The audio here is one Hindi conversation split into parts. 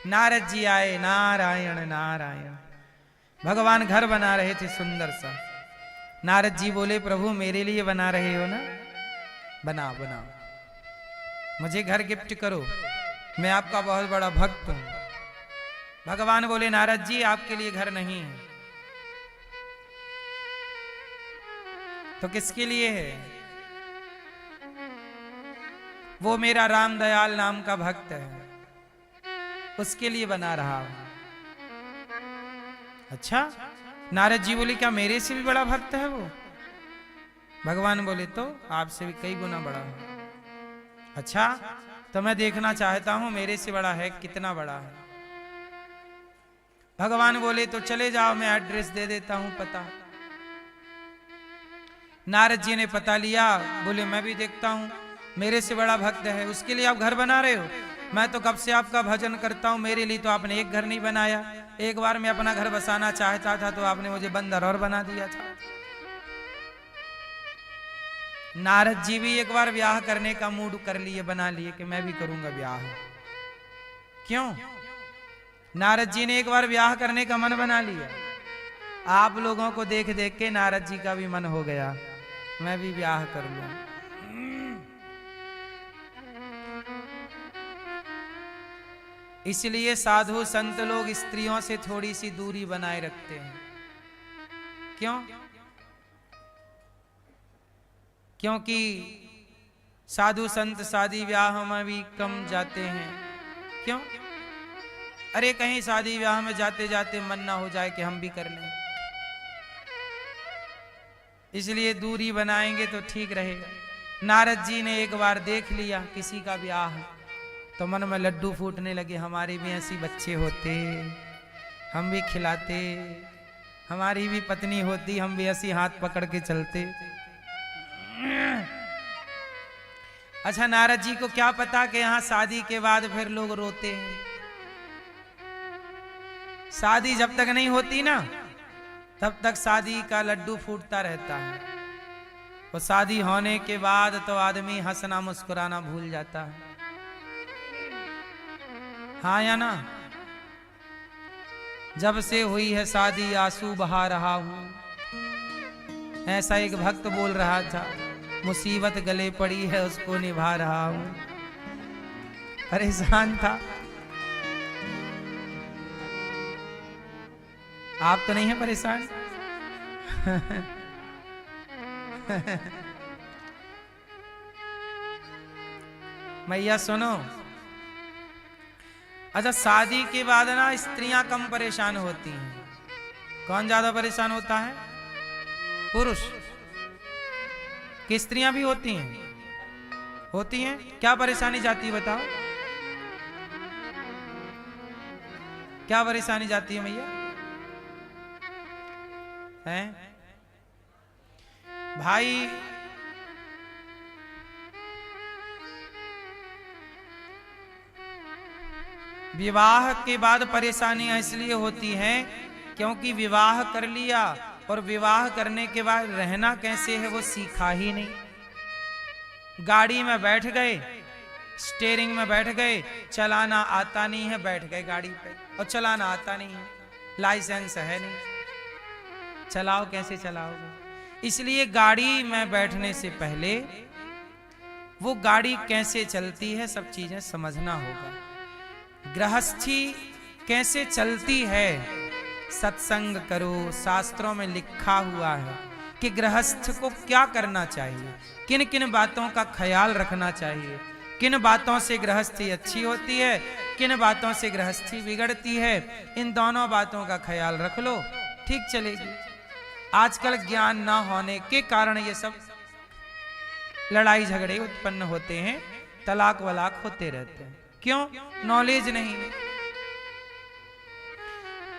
नारद जी आए, नारायण नारायण। भगवान घर बना रहे थे सुंदर सा। नारद जी बोले, प्रभु मेरे लिए बना रहे हो ना, बनाओ बनाओ, मुझे घर गिफ्ट करो, मैं आपका बहुत बड़ा भक्त हूं। भगवान बोले, नारद जी आपके लिए घर नहीं है, तो किसके लिए है? वो मेरा राम दयाल नाम का भक्त है, उसके लिए बना रहा हूं। अच्छा, नारद जी बोले, क्या मेरे से भी बड़ा भक्त है वो? भगवान बोले, तो आपसे भी कई गुना बड़ा है। अच्छा, तो मैं देखना चाहता हूं मेरे से बड़ा है, कितना बड़ा है। भगवान बोले, तो चले जाओ, मैं एड्रेस दे देता हूं, पता। नारद जी ने पता लिया, बोले मैं भी देखता हूं, मेरे से बड़ा भक्त है, उसके लिए आप घर बना रहे हो? मैं तो कब से आपका भजन करता हूं, मेरे लिए तो आपने एक घर नहीं बनाया। एक बार मैं अपना घर बसाना चाहता था तो आपने मुझे बंदर और बना दिया था। नारद जी भी एक बार ब्याह करने का मूड कर लिए, बना लिए कि मैं भी करूंगा ब्याह। क्यों? नारद जी ने एक बार ब्याह करने का मन बना लिया। आप लोगों को देख देख के नारद जी का भी मन हो गया, मैं भी ब्याह कर लूं। इसलिए साधु संत लोग स्त्रियों से थोड़ी सी दूरी बनाए रखते हैं। क्यों? क्योंकि साधु संत शादी ब्याह में भी कम जाते हैं। क्यों? अरे कहीं शादी ब्याह में जाते जाते मन ना हो जाए कि हम भी कर लें, इसलिए दूरी बनाएंगे तो ठीक रहेगा। नारद जी ने एक बार देख लिया किसी का ब्याह है, तो मन में लड्डू फूटने लगे, हमारे भी ऐसी बच्चे होते, हम भी खिलाते, हमारी भी पत्नी होती, हम भी ऐसी हाथ पकड़ के चलते। अच्छा, नारद जी को क्या पता कि यहाँ शादी के बाद फिर लोग रोते हैं। शादी जब तक नहीं होती ना, तब तक शादी का लड्डू फूटता रहता है, और शादी होने के बाद तो आदमी हंसना मुस्कुराना भूल जाता है। हाँ या ना? जब से हुई है शादी आंसू बहा रहा हूं, ऐसा एक भक्त बोल रहा था। मुसीबत गले पड़ी है उसको निभा रहा हूं, परेशान था। आप तो नहीं है परेशान? मैया सुनो, अच्छा शादी के बाद ना स्त्रियां कम परेशान होती हैं। कौन ज्यादा परेशान होता है? पुरुष कि स्त्रियां भी होती हैं? होती हैं। क्या परेशानी जाती है बताओ, क्या परेशानी जाती है मैया? हैं भाई, विवाह के बाद परेशानियां इसलिए होती हैं क्योंकि विवाह कर लिया और विवाह करने के बाद रहना कैसे है वो सीखा ही नहीं। गाड़ी में बैठ गए, स्टीयरिंग में बैठ गए, चलाना आता नहीं है, बैठ गए गाड़ी पे और चलाना आता नहीं है, लाइसेंस है नहीं, चलाओ कैसे चलाओगे? इसलिए गाड़ी में बैठने से पहले वो गाड़ी कैसे चलती है सब चीजें समझना होगा। गृहस्थी कैसे चलती है, सत्संग करो, शास्त्रों में लिखा हुआ है कि गृहस्थ को क्या करना चाहिए, किन किन बातों का ख्याल रखना चाहिए, किन बातों से गृहस्थी अच्छी होती है, किन बातों से गृहस्थी बिगड़ती है। इन दोनों बातों का ख्याल रख लो, ठीक चलेगी। आजकल ज्ञान ना होने के कारण ये सब लड़ाई झगड़े उत्पन्न होते हैं, तलाक वलाक होते रहते हैं। क्यों? नॉलेज नहीं है।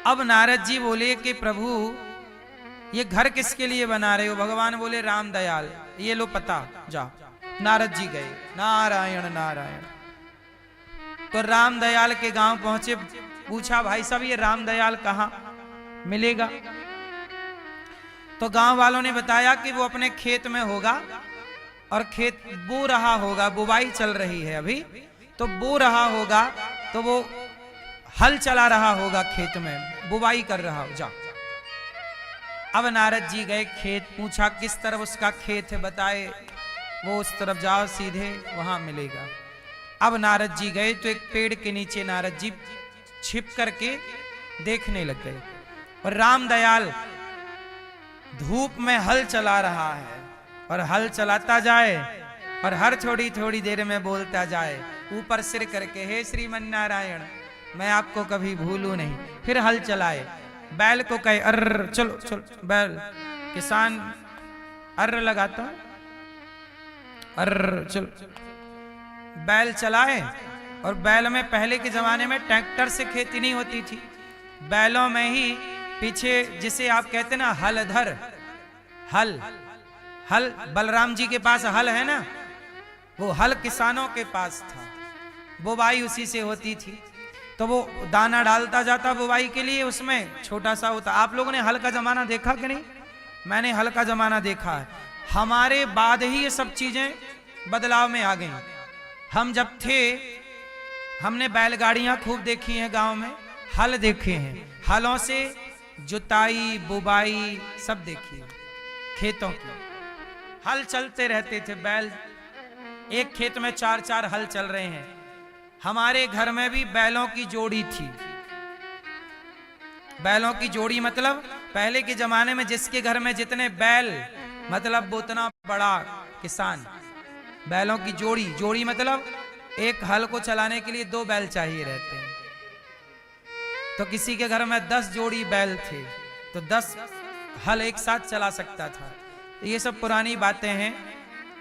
अब नारद जी बोले कि प्रभु ये घर किसके लिए बना रहे हो? भगवान बोले राम दयाल, ये लो पता, जाओ। नारद जी गए, नारायण नारायण। तो राम दयाल के गांव पहुंचे, पूछा भाई साहब ये राम दयाल कहाँ मिलेगा? तो गांव वालों ने बताया कि वो अपने खेत में होगा और खेत बो रहा होगा, बुवाई चल रही है अभी, तो बो रहा होगा, तो वो हल चला रहा होगा खेत में, बुवाई कर रहा हो। जा। अब नारद जी गए खेत, पूछा किस तरफ उसका खेत है बताए, वो उस तरफ जाओ सीधे वहां मिलेगा। अब नारद जी गए तो एक पेड़ के नीचे नारद जी छिप करके देखने लग गए और रामदयाल धूप में हल चला रहा है और हल चलाता जाए और हर थोड़ी थोड़ी देर में बोलता जाए ऊपर सिर करके, हे श्रीमन नारायण मैं आपको कभी भूलूं नहीं। फिर हल चलाए, बैल को कहे अर्र चलो चलो, बैल किसान अर्र लगाता, अर्र चलो, बैल चलाए। और बैल में पहले के जमाने में ट्रैक्टर से खेती नहीं होती थी, बैलों में ही पीछे जिसे आप कहते ना हलधर, हल हल बलराम जी के पास हल है ना, वो हल किसानों के पास था, बुवाई उसी से होती थी। तो वो दाना डालता जाता बुवाई के लिए, उसमें छोटा सा होता। आप लोगों ने हल का जमाना देखा कि नहीं? मैंने हल का जमाना देखा है। हमारे बाद ही ये सब चीजें बदलाव में आ गई। हम जब थे हमने बैलगाड़ियां खूब देखी हैं गांव में, हल देखे हैं, हलों से जुताई बुवाई सब देखी है खेतों की। हल चलते रहते थे, बैल एक खेत में 4-4 हल चल रहे हैं। हमारे घर में भी बैलों की जोड़ी थी। बैलों की जोड़ी मतलब पहले के जमाने में जिसके घर में जितने बैल मतलब वो उतना बड़ा किसान। बैलों की जोड़ी, जोड़ी मतलब एक हल को चलाने के लिए 2 बैल चाहिए रहते हैं। तो किसी के घर में 10 जोड़ी बैल थे तो 10 हल एक साथ चला सकता था। ये सब पुरानी बातें हैं।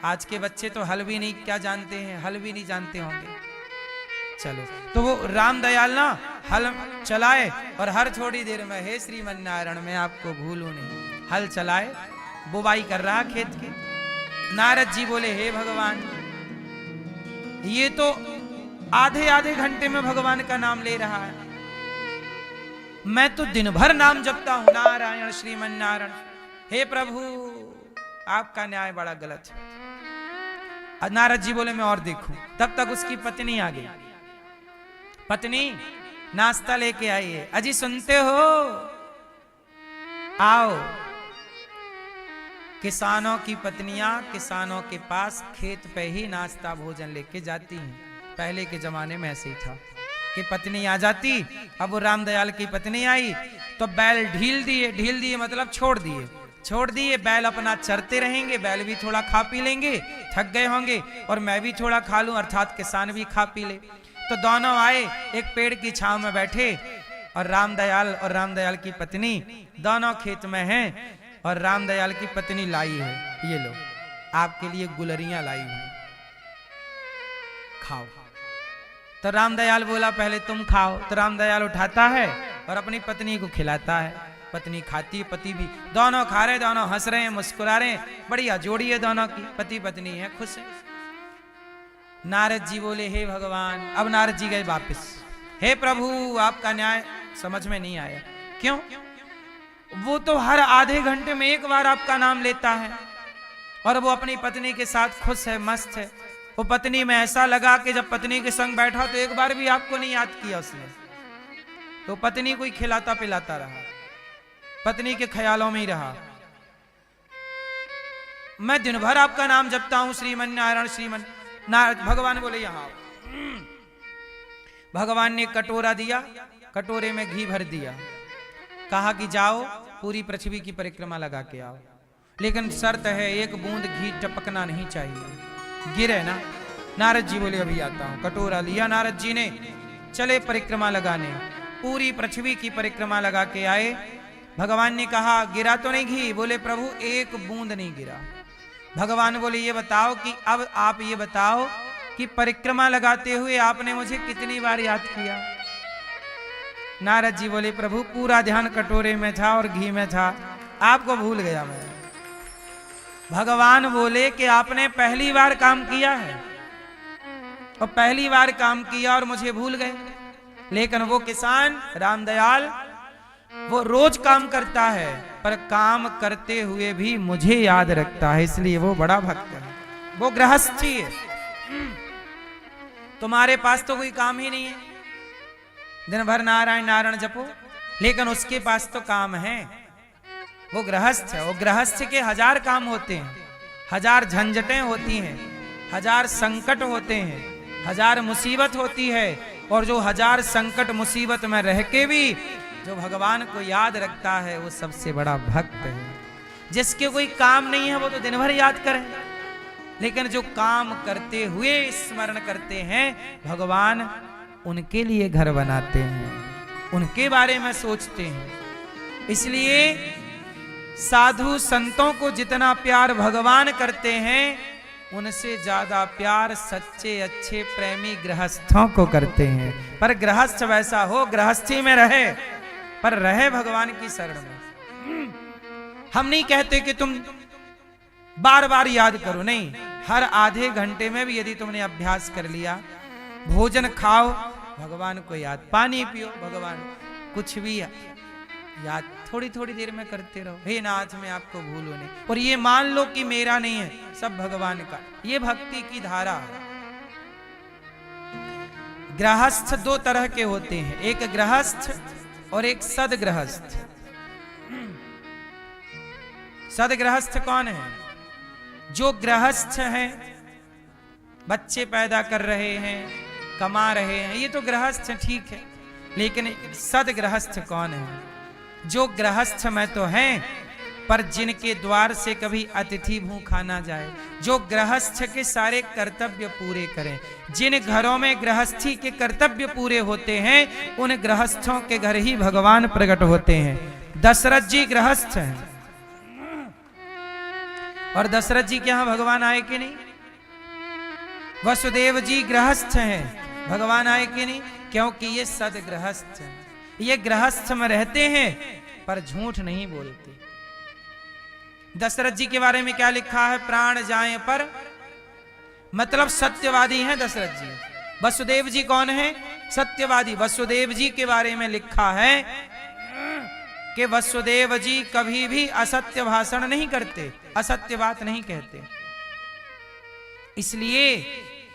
आज के बच्चे तो हल भी नहीं क्या जानते हैं, हल भी नहीं जानते होंगे। चलो, तो वो रामदयाल ना हल चलाए और हर थोड़ी देर में, हे श्रीमन नारायण मैं आपको भूलूं नहीं, हल चलाए, बुवाई कर रहा खेत के। नारद जी बोले, हे भगवान ये तो आधे आधे घंटे में भगवान का नाम ले रहा है, मैं तो दिन भर नाम जपता हूं नारायण श्रीमन नारायण। हे प्रभु आपका न्याय बड़ा गलत है। नारद जी बोले मैं और देखूं। तब तक उसकी पत्नी आ गई। पत्नी नाश्ता लेके आई है। अजी सुनते हो, आओ। किसानों की पत्नियां किसानों के पास खेत पे ही नाश्ता भोजन लेके जाती हैं। पहले के जमाने में ऐसे ही था कि पत्नी आ जाती। अब वो रामदयाल की पत्नी आई तो बैल ढील दिए मतलब छोड़ दिए। बैल अपना चरते रहेंगे, बैल भी थोड़ा खा पी लेंगे, थक गए होंगे, और मैं भी थोड़ा खा लूं अर्थात किसान भी खा पी ले। तो दोनों आए, एक पेड़ की छांव में बैठे और रामदयाल की पत्नी दोनों खेत में हैं। और रामदयाल की पत्नी लाई है, ये लो आपके लिए गुलरियां लाई है, खाओ। तो रामदयाल बोला पहले तुम खाओ। तो रामदयाल उठाता है और अपनी पत्नी को खिलाता है। पत्नी खाती, पति भी, दोनों खा रहे, दोनों हंस रहे हैं, मुस्कुरा रहे हैं। बढ़िया जोड़ी है दोनों की, पति पत्नी है, खुश है। नारद जी बोले हे भगवान। अब नारद जी गए वापस। हे प्रभु आपका न्याय समझ में नहीं आया। क्यों? वो तो हर आधे घंटे में एक बार आपका नाम लेता है और वो अपनी पत्नी के साथ खुश है, मस्त है। वो पत्नी में ऐसा लगा कि जब पत्नी के संग बैठा तो एक बार भी आपको नहीं याद किया उसने। तो पत्नी को ही खिलाता पिलाता रहा, पत्नी के ख्यालों में ही रहा। मैं दिन भर आपका नाम जपता हूं श्रीमन नारायण भगवान बोले यहां। भगवान ने कटोरा दिया, कटोरे में घी भर दिया, कहा कि जाओ पूरी पृथ्वी की परिक्रमा लगा के आओ, लेकिन शर्त है एक बूंद घी टपकना नहीं चाहिए, गिरे ना। नारद जी बोले अभी आता हूं। कटोरा लिया नारद जी ने, चले परिक्रमा लगाने। पूरी पृथ्वी की परिक्रमा लगा के आए। भगवान ने कहा गिरा तो नहीं घी? बोले प्रभु एक बूंद नहीं गिरा। भगवान बोले ये बताओ कि अब आप ये बताओ कि परिक्रमा लगाते हुए आपने मुझे कितनी बार याद किया? नारद जी बोले प्रभु पूरा ध्यान कटोरे में था और घी में था, आपको भूल गया मैं। भगवान बोले कि आपने पहली बार काम किया है और पहली बार काम किया और मुझे भूल गए। लेकिन वो किसान रामदयाल वो रोज काम करता है पर काम करते हुए भी मुझे याद रखता है, इसलिए वो बड़ा भक्त है। वो गृहस्थी है। तुम्हारे पास तो कोई काम ही नहीं है, दिन भर नारायण नारायण जपो, लेकिन उसके पास तो काम है, वो गृहस्थ है। वो गृहस्थ के 1000 काम होते हैं, 1000 झंझटें होती हैं, 1000 संकट होते हैं, 1000 मुसीबत होती है। और जो 1000 संकट मुसीबत में रह के भी जो भगवान को याद रखता है वो सबसे बड़ा भक्त है। जिसके कोई काम नहीं है वो तो दिन भर याद करे, लेकिन जो काम करते हुए स्मरण करते हैं भगवान, उनके लिए घर बनाते हैं, उनके बारे में सोचते हैं। इसलिए साधु संतों को जितना प्यार भगवान करते हैं, उनसे ज्यादा प्यार सच्चे अच्छे प्रेमी गृहस्थों को करते हैं। पर गृहस्थ वैसा हो, गृहस्थी में रहे, पर रहे भगवान की शरण में। हम नहीं कहते कि तुम बार बार याद करो, नहीं, हर आधे घंटे में भी यदि तुमने अभ्यास कर लिया, भोजन खाओ भगवान को याद, पानी पियो भगवान, कुछ भी याद थोड़ी थोड़ी देर में करते रहो। हे नाथ मैं आपको भूलूं नहीं, और ये मान लो कि मेरा नहीं है, सब भगवान का। ये भक्ति की धारा है। गृहस्थ 2 तरह के होते हैं, एक गृहस्थ और एक सदगृहस्थ। सदगृहस्थ कौन है? जो गृहस्थ हैं, बच्चे पैदा कर रहे हैं, कमा रहे हैं, ये तो गृहस्थ ठीक है। लेकिन सदगृहस्थ कौन है? जो गृहस्थ में तो हैं, पर जिनके द्वार से कभी अतिथि भूखा ना जाए, जो गृहस्थ के सारे कर्तव्य पूरे करें। जिन घरों में गृहस्थी के कर्तव्य पूरे होते हैं, उन गृहस्थों के घर ही भगवान प्रकट होते हैं। दशरथ जी गृहस्थ हैं, और दशरथ जी के यहां भगवान आए कि नहीं? वसुदेव जी गृहस्थ हैं, भगवान आए कि नहीं? क्योंकि ये सदगृहस्थ हैं, ये गृहस्थ में रहते हैं पर झूठ नहीं बोलते। दशरथ जी के बारे में क्या लिखा है? प्राण जाए पर, मतलब सत्यवादी हैं दशरथ जी। वसुदेव जी कौन है? सत्यवादी। वसुदेव जी के बारे में लिखा है कि वसुदेव जी कभी भी असत्य भाषण नहीं करते, असत्य बात नहीं कहते। इसलिए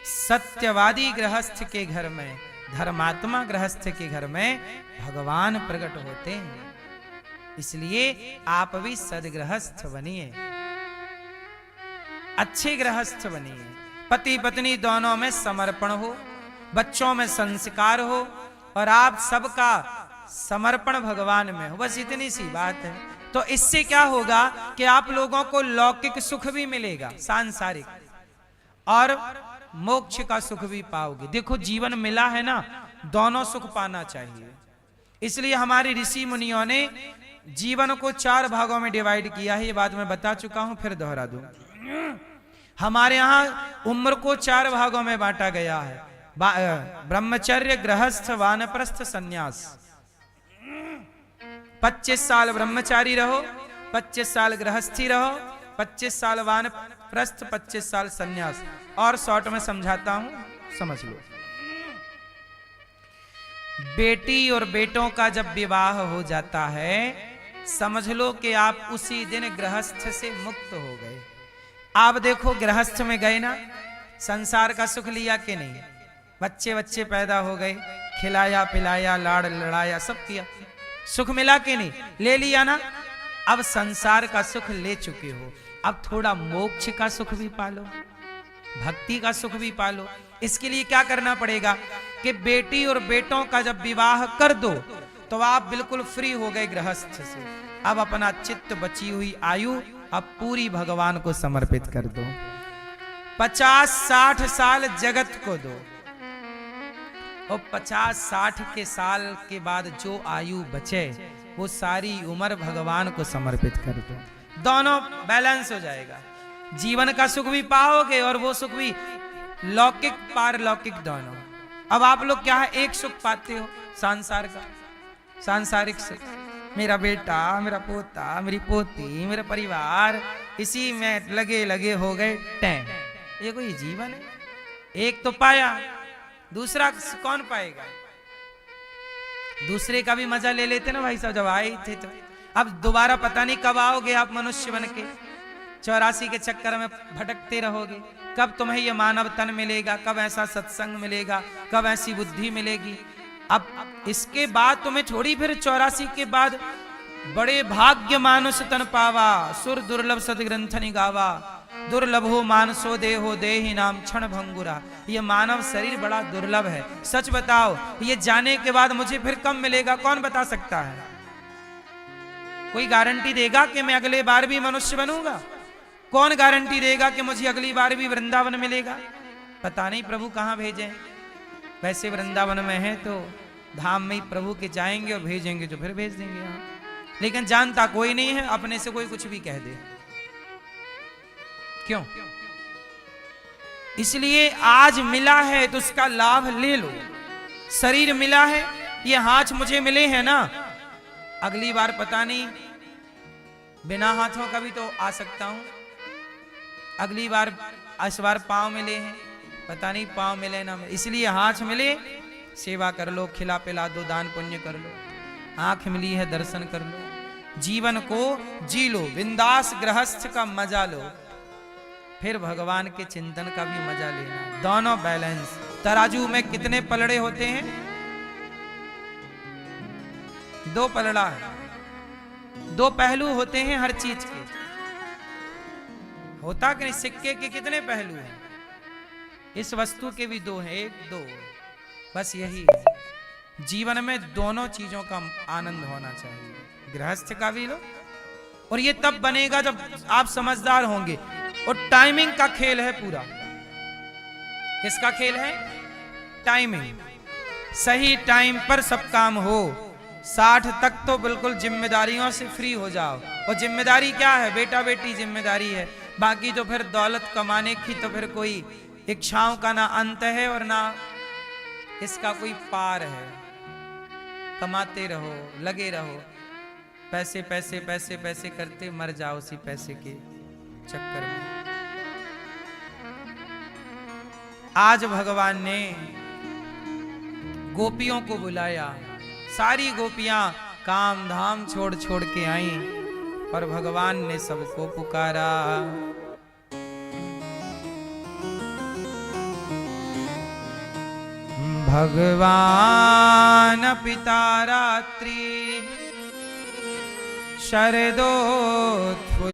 सत्यवादी गृहस्थ के घर में, धर्मात्मा गृहस्थ के घर में भगवान प्रकट होते हैं। इसलिए आप भी सदगृहस्थ बनिए, अच्छे गृहस्थ बनिए। पति पत्नी दोनों में समर्पण हो, बच्चों में संस्कार हो, और आप सबका समर्पण भगवान में हो, बस इतनी सी बात है। तो इससे क्या होगा कि आप लोगों को लौकिक सुख भी मिलेगा, सांसारिक, और मोक्ष का सुख भी पाओगे। देखो जीवन मिला है ना, दोनों सुख पाना चाहिए। इसलिए हमारे ऋषि मुनियों ने जीवन को 4 भागों में डिवाइड किया है। ये बात मैं बता चुका हूं, फिर दोहरा दूं। हमारे यहां उम्र को 4 भागों में बांटा गया है, ब्रह्मचर्य, गृहस्थ, वानप्रस्थ, सन्यास। 25 साल ब्रह्मचारी रहो, 25 साल गृहस्थी रहो, 25 साल वानप्रस्थ, 25 साल सन्यास। और शॉर्ट में समझाता हूं, समझ लो। बेटी और बेटों का जब विवाह हो जाता है, समझ लो कि आप उसी दिन गृहस्थ से मुक्त हो गए। आप देखो गृहस्थ में गए ना, संसार का सुख लिया कि नहीं? बच्चे बच्चे पैदा हो गए, खिलाया पिलाया, लाड़ लड़ाया, सब किया, सुख मिला कि नहीं? ले लिया ना। अब संसार का सुख ले चुके हो, अब थोड़ा मोक्ष का सुख भी पालो, भक्ति का सुख भी पालो। इसके लिए क्या करना पड़ेगा कि बेटी और बेटों का जब विवाह कर दो, तो आप बिल्कुल फ्री हो गए गृहस्थ से। अब अपना चित्त, बची हुई आयु अब पूरी भगवान को समर्पित कर दो। 50-60 साल जगत को दो, और 50-60 के साल के बाद जो आयु बचे, वो सारी उम्र भगवान को समर्पित कर दो। दोनों बैलेंस हो जाएगा, जीवन का सुख भी पाओगे और वो सुख भी लौकिक पारलौकिक दोनों। अब आप लोग क्या है, एक सुख पाते हो संसार का, सांसारिक सुख। मेरा बेटा, मेरा पोता, मेरी पोती, मेरा परिवार, इसी में लगे लगे हो गए टैं। ये कोई जीवन है? एक तो पाया, दूसरा कौन पाएगा? दूसरे का भी मजा ले लेते ना भाई साहब, जब आए थे तो। अब दोबारा पता नहीं कब आओगे आप मनुष्य बन के, 84 के चक्कर में भटकते रहोगे। कब तुम्हें ये मानव तन मिलेगा, कब ऐसा सत्संग मिलेगा, कब ऐसी बुद्धि मिलेगी? अब इसके बाद तुम्हें छोड़ी, फिर 84 के बाद बड़े भाग्य मानुष तन पावा, सुर दुर्लभ सदग्रंथ निगावा, दुर्लभो मानसो देहो देहि नाम क्षण भंगुरा। ये मानव शरीर बड़ा दुर्लभ है। सच बताओ, ये जाने के बाद मुझे फिर कब मिलेगा, कौन बता सकता है? कोई गारंटी देगा कि मैं अगले बार भी मनुष्य बनूंगा? कौन गारंटी देगा कि मुझे अगली बार भी वृंदावन मिलेगा? पता नहीं प्रभु कहां भेजें। वैसे वृंदावन में है तो धाम में ही प्रभु के जाएंगे, और भेजेंगे तो फिर भेज देंगे यहाँ। लेकिन जानता कोई नहीं है, अपने से कोई कुछ भी कह दे। क्यों? इसलिए आज मिला है तो उसका लाभ ले लो। शरीर मिला है, ये हाथ मुझे मिले हैं ना, अगली बार पता नहीं, बिना हाथों का भी तो आ सकता हूं। अगली बार, इस बार पांव मिले हैं, पता नहीं पांव मिले ना मिले। इसलिए हाथ मिले, सेवा कर लो, खिला पिला दो, दान पुण्य कर लो। आंख मिली है, दर्शन कर लो, जीवन को जी लो, बिंदास गृहस्थ का मजा लो, फिर भगवान के चिंतन का भी मजा लेना। दोनों बैलेंस। तराजू में कितने पलड़े होते हैं? 2 पलड़ा है, 2 पहलू होते हैं हर चीज के। होता कि नहीं? सिक्के के कितने पहलू हैं? इस वस्तु के भी 2 हैं, 1 2, बस यही है। जीवन में दोनों चीजों का आनंद होना चाहिए, गृहस्थ का भी लो, और ये तब बनेगा जब आप समझदार होंगे। और टाइमिंग का खेल है पूरा। किसका खेल है? टाइमिंग। सही टाइम पर सब काम हो। 60 तक तो बिल्कुल जिम्मेदारियों से फ्री हो जाओ। और जिम्मेदारी क्या है? बेटा बेटी जिम्मेदारी है। बाकी तो फिर दौलत कमाने की तो फिर कोई इच्छाओं का ना अंत है और ना इसका कोई पार है। कमाते रहो, लगे रहो, पैसे पैसे पैसे पैसे करते मर जाओ उसी पैसे के चक्कर में। आज भगवान ने गोपियों को बुलाया। सारी गोपियां काम धाम छोड़ छोड़ के आईं, और भगवान ने सबको पुकारा। भगवान पिता रात्रि शरदोत्फुल्लिता,